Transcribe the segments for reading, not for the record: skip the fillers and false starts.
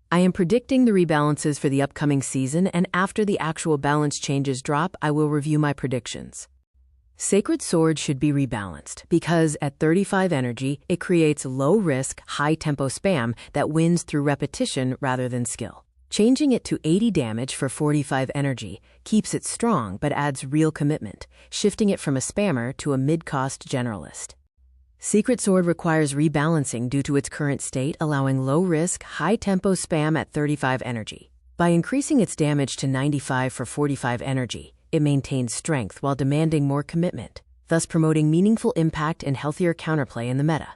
I am predicting the rebalances for the upcoming season, and after the actual balance changes drop, I will review my predictions. Sacred Sword should be rebalanced because at 35 energy, it creates low-risk, high-tempo spam that wins through repetition rather than skill. Changing it to 80 damage for 45 energy keeps it strong but adds real commitment, shifting it from a spammer to a mid-cost generalist. Secret Sword requires rebalancing due to its current state, allowing low-risk, high-tempo spam at 35 energy. By increasing its damage to 95 for 45 energy, it maintains strength while demanding more commitment, thus promoting meaningful impact and healthier counterplay in the meta.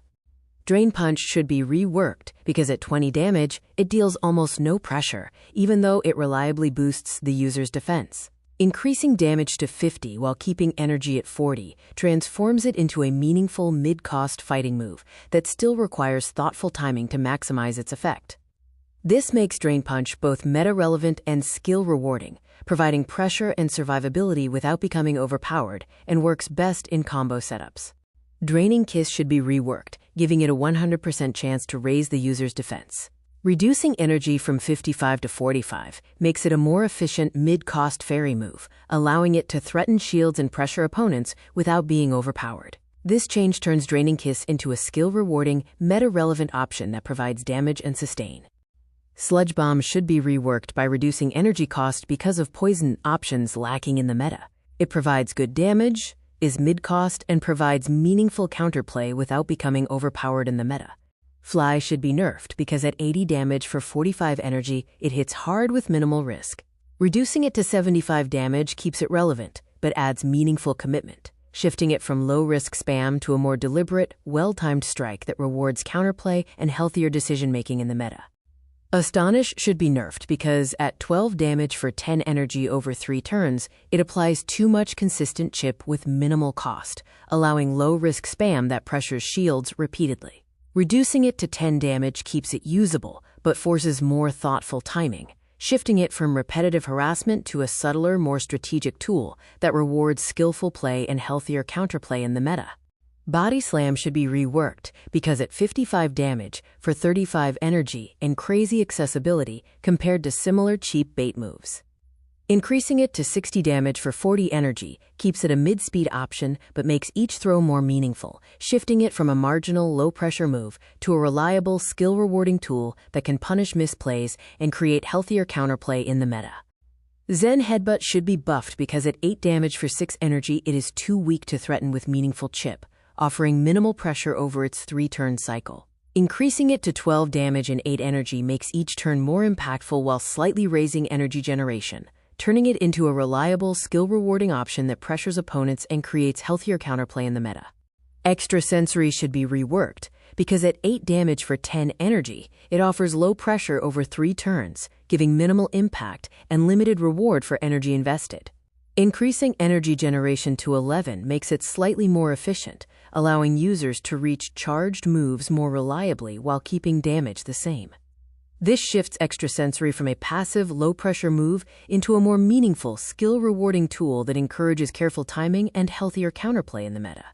Drain Punch should be reworked because at 20 damage, it deals almost no pressure, even though it reliably boosts the user's defense. Increasing damage to 50 while keeping energy at 40 transforms it into a meaningful mid-cost fighting move that still requires thoughtful timing to maximize its effect. This makes Drain Punch both meta-relevant and skill-rewarding, providing pressure and survivability without becoming overpowered, and works best in combo setups. Draining Kiss should be reworked, giving it a 100% chance to raise the user's defense. Reducing energy from 55 to 45 makes it a more efficient mid-cost fairy move, allowing it to threaten shields and pressure opponents without being overpowered. This change turns Draining Kiss into a skill-rewarding, meta-relevant option that provides damage and sustain. Sludge Bomb should be reworked by reducing energy cost because of poison options lacking in the meta. It provides good damage, is mid-cost, and provides meaningful counterplay without becoming overpowered in the meta. Fly should be nerfed because at 80 damage for 45 energy, it hits hard with minimal risk. Reducing it to 75 damage keeps it relevant, but adds meaningful commitment, shifting it from low-risk spam to a more deliberate, well-timed strike that rewards counterplay and healthier decision-making in the meta. Astonish should be nerfed because at 12 damage for 10 energy over 3 turns, it applies too much consistent chip with minimal cost, allowing low-risk spam that pressures shields repeatedly. Reducing it to 10 damage keeps it usable, but forces more thoughtful timing, shifting it from repetitive harassment to a subtler, more strategic tool that rewards skillful play and healthier counterplay in the meta. Body Slam should be reworked because at 55 damage for 35 energy and crazy accessibility compared to similar cheap bait moves. Increasing it to 60 damage for 40 energy keeps it a mid-speed option but makes each throw more meaningful, shifting it from a marginal, low-pressure move to a reliable, skill-rewarding tool that can punish misplays and create healthier counterplay in the meta. Zen Headbutt should be buffed because at 8 damage for 6 energy it is too weak to threaten with meaningful chip, offering minimal pressure over its 3-turn cycle. Increasing it to 12 damage and 8 energy makes each turn more impactful while slightly raising energy generation, turning it into a reliable, skill-rewarding option that pressures opponents and creates healthier counterplay in the meta. Extrasensory should be reworked because at 8 damage for 10 energy, it offers low pressure over 3 turns, giving minimal impact and limited reward for energy invested. Increasing energy generation to 11 makes it slightly more efficient, allowing users to reach charged moves more reliably while keeping damage the same. This shifts Extrasensory from a passive, low-pressure move into a more meaningful, skill-rewarding tool that encourages careful timing and healthier counterplay in the meta.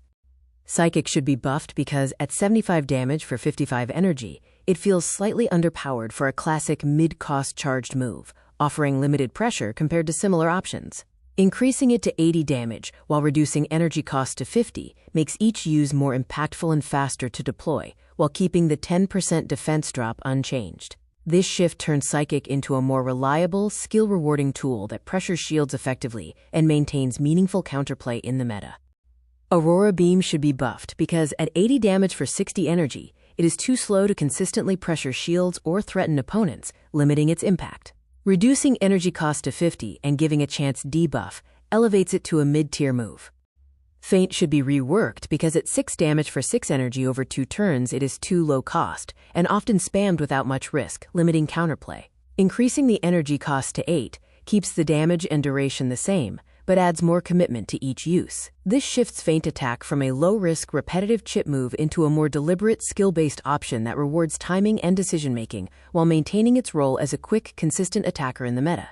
Psychic should be buffed because at 75 damage for 55 energy, it feels slightly underpowered for a classic mid-cost charged move, offering limited pressure compared to similar options. Increasing it to 80 damage while reducing energy cost to 50 makes each use more impactful and faster to deploy, while keeping the 10% defense drop unchanged. This shift turns Psychic into a more reliable, skill-rewarding tool that pressures shields effectively and maintains meaningful counterplay in the meta. Aurora Beam should be buffed because at 80 damage for 60 energy, it is too slow to consistently pressure shields or threaten opponents, limiting its impact. Reducing energy cost to 50 and giving a chance debuff elevates it to a mid-tier move. Feint should be reworked because at 6 damage for 6 energy over 2 turns it is too low cost and often spammed without much risk, limiting counterplay. Increasing the energy cost to 8 keeps the damage and duration the same, but adds more commitment to each use. This shifts Feint attack from a low-risk, repetitive chip move into a more deliberate, skill-based option that rewards timing and decision-making while maintaining its role as a quick, consistent attacker in the meta.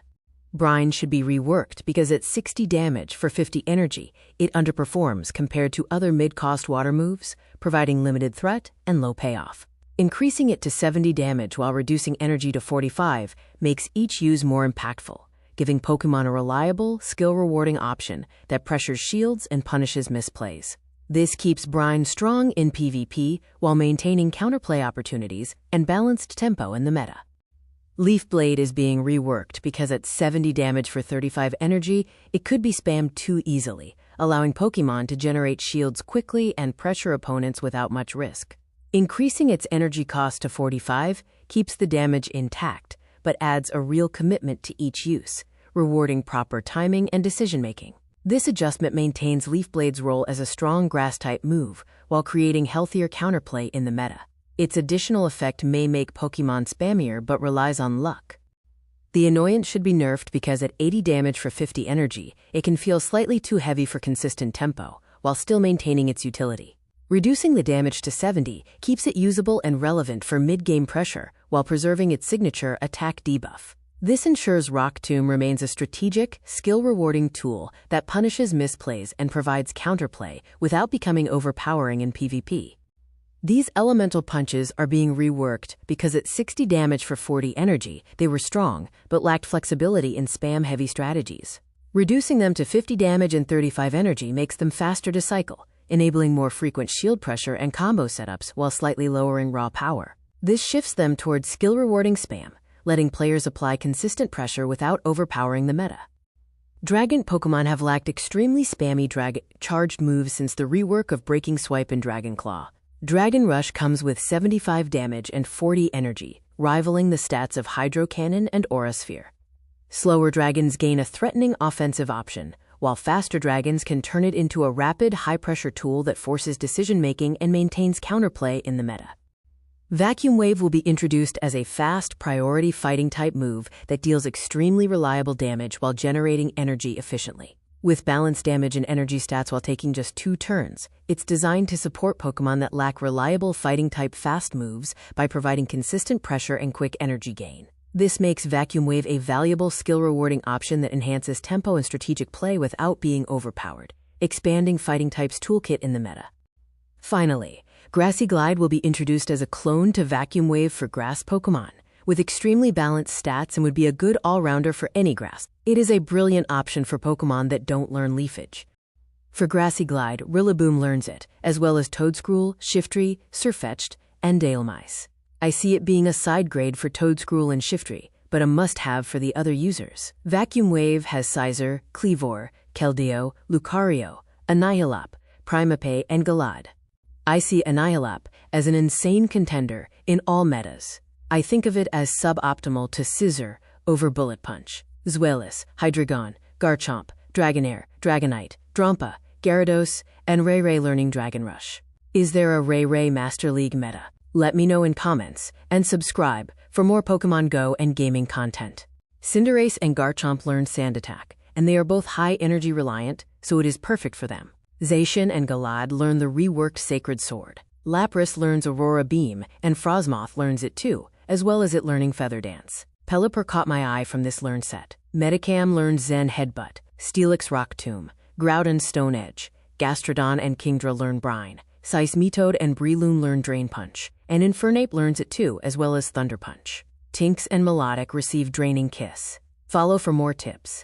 Brine should be reworked because at 60 damage for 50 energy, it underperforms compared to other mid-cost water moves, providing limited threat and low payoff. Increasing it to 70 damage while reducing energy to 45 makes each use more impactful, giving Pokemon a reliable, skill-rewarding option that pressures shields and punishes misplays. This keeps Brine strong in PvP while maintaining counterplay opportunities and balanced tempo in the meta. Leaf Blade is being reworked because at 70 damage for 35 energy, it could be spammed too easily, allowing Pokemon to generate shields quickly and pressure opponents without much risk. Increasing its energy cost to 45 keeps the damage intact, but adds a real commitment to each use, rewarding proper timing and decision-making. This adjustment maintains Leaf Blade's role as a strong Grass-type move while creating healthier counterplay in the meta. Its additional effect may make Pokemon spammier but relies on luck. The Annoyance should be nerfed because at 80 damage for 50 energy, it can feel slightly too heavy for consistent tempo, while still maintaining its utility. Reducing the damage to 70 keeps it usable and relevant for mid-game pressure while preserving its signature attack debuff. This ensures Rock Tomb remains a strategic, skill-rewarding tool that punishes misplays and provides counterplay without becoming overpowering in PvP. These elemental punches are being reworked because at 60 damage for 40 energy, they were strong but lacked flexibility in spam-heavy strategies. Reducing them to 50 damage and 35 energy makes them faster to cycle, enabling more frequent shield pressure and combo setups while slightly lowering raw power. This shifts them towards skill-rewarding spam, letting players apply consistent pressure without overpowering the meta. Dragon Pokemon have lacked extremely spammy charged moves since the rework of Breaking Swipe and Dragon Claw. Dragon Rush comes with 75 damage and 40 energy, rivaling the stats of Hydro Cannon and Aura Sphere. Slower dragons gain a threatening offensive option, while faster dragons can turn it into a rapid, high-pressure tool that forces decision-making and maintains counterplay in the meta. Vacuum Wave will be introduced as a fast, priority fighting-type move that deals extremely reliable damage while generating energy efficiently. With balanced damage and energy stats while taking just 2 turns, it's designed to support Pokemon that lack reliable fighting-type fast moves by providing consistent pressure and quick energy gain. This makes Vacuum Wave a valuable skill-rewarding option that enhances tempo and strategic play without being overpowered, expanding fighting type's toolkit in the meta. Finally, Grassy Glide will be introduced as a clone to Vacuum Wave for grass Pokemon, with extremely balanced stats and would be a good all-rounder for any grass. It is a brilliant option for Pokemon that don't learn Leafage. For Grassy Glide, Rillaboom learns it, as well as Toedscruel, Shiftry, Sirfetch'd, and Dalemice. I see it being a side grade for Toedscruel and Shiftry, but a must-have for the other users. Vacuum Wave has Scizor, Kleavor, Keldeo, Lucario, Annihilop, Primeape, and Galad. I see Annihilop as an insane contender in all metas. I think of it as suboptimal to Scizor over Bullet Punch. Zweilous, Hydreigon, Garchomp, Dragonair, Dragonite, Drampa, Gyarados, and Ray learning Dragon Rush. Is there a Ray Master League meta? Let me know in comments, and subscribe for more Pokemon Go and gaming content. Cinderace and Garchomp learn Sand Attack, and they are both high energy reliant, so it is perfect for them. Zacian and Galad learn the reworked Sacred Sword. Lapras learns Aurora Beam, and Frosmoth learns it too, as well as it learning Feather Dance. Pelipper caught my eye from this learn set. Medicam learns Zen Headbutt, Steelix Rock Tomb, Groudon Stone Edge, Gastrodon and Kingdra learn Brine, Seismitoad and Breloom learn Drain Punch, and Infernape learns it too, as well as Thunder Punch. Tinks and Melodic receive Draining Kiss. Follow for more tips.